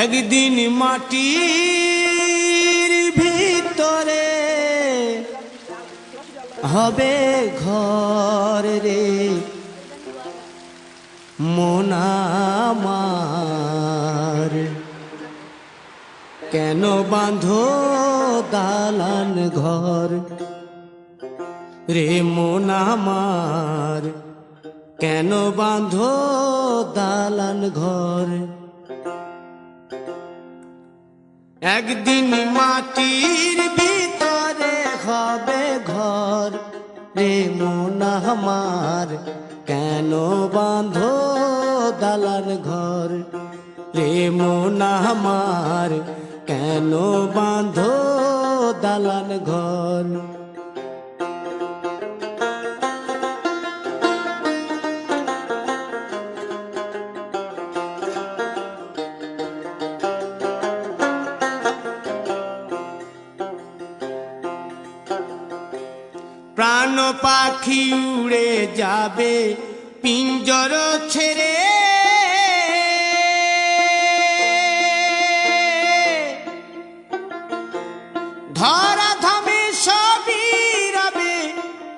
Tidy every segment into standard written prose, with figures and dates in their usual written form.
একদিন মাটির ভিতরে হবে ঘর রে মন আমার, কেন বাঁধো দালান ঘর রে মন আমার, কেন বাঁধো দালান ঘর। একদিন মাটির ভিতরে হবে ঘর রে মন আমার, কেন বাঁধো দালান ঘর রে মন আমার, কেন বাঁধো দালান ঘর। প্রাণ পাখি উড়ে যাবে পিঞ্জর ছেড়ে, ধরা ধামে সবই রবে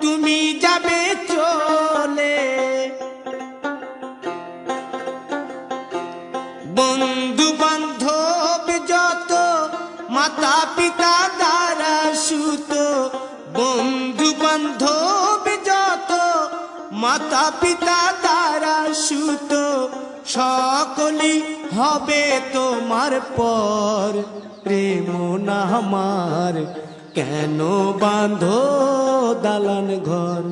তুমি যাবে চলে। বন্ধু বান্ধব যত মাতা পিতা দ্বারা সুত, বন্ধু বান্ধব যত মাতা পিতা দ্বারা সুত, সকলই হবে তোমার পর রে মন আমার, কেন বাঁধো দালান ঘর।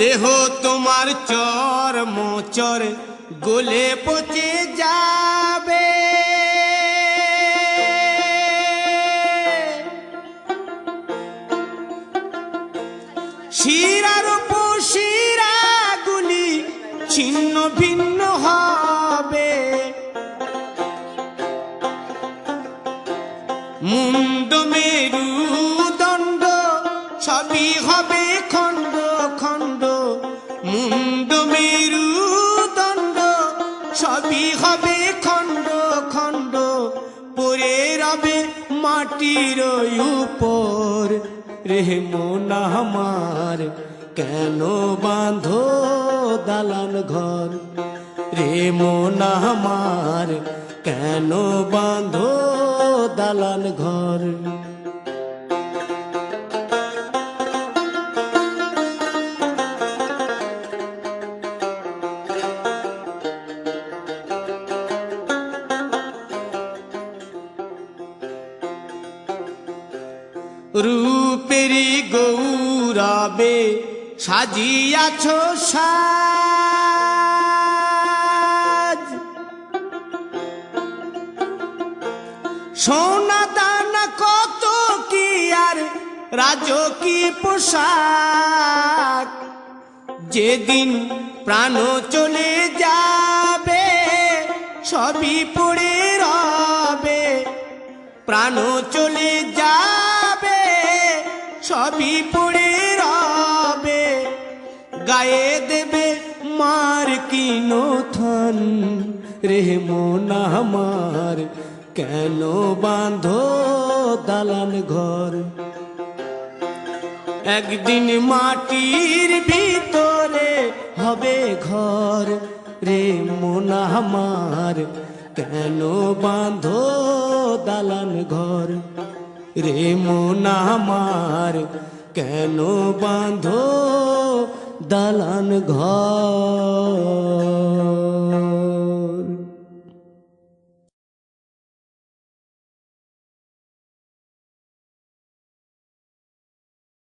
দেহ তোমার চর্ম চর গলে পচে যাবে, শিরার উপশিরা গুলি ছিন্ন ভিন্ন হবে, মুন্ড মেরুদণ্ড সবই হবে খণ্ড খণ্ড, মুন্ড মেরুদণ্ড সবই হবে খণ্ড খণ্ড, পড়ে রবে মাটির উপর রে মন আমার, কেন বাঁধো দালান ঘর রে মন আমার, কেন বাঁধো দালান ঘর। রূপেরি গৌরবে সাজিয়াছ সাজ, সোনা দানা কত কি আর রাজকী পোশাক, যেদিন প্রাণ চলে যাবে সবই পড়ে রবে, প্রাণ চলে যাবে সবই পড়ে রবে, গায়ে দেবে মার কিনো থান রে মন আমার, কেন বাঁধো দালান ঘর। একদিন মাটির ভিতরে হবে ঘর রে মন আমার, কেন বাঁধো দালান ঘর রে মন আমার, কেন বাঁধো দালান ঘর।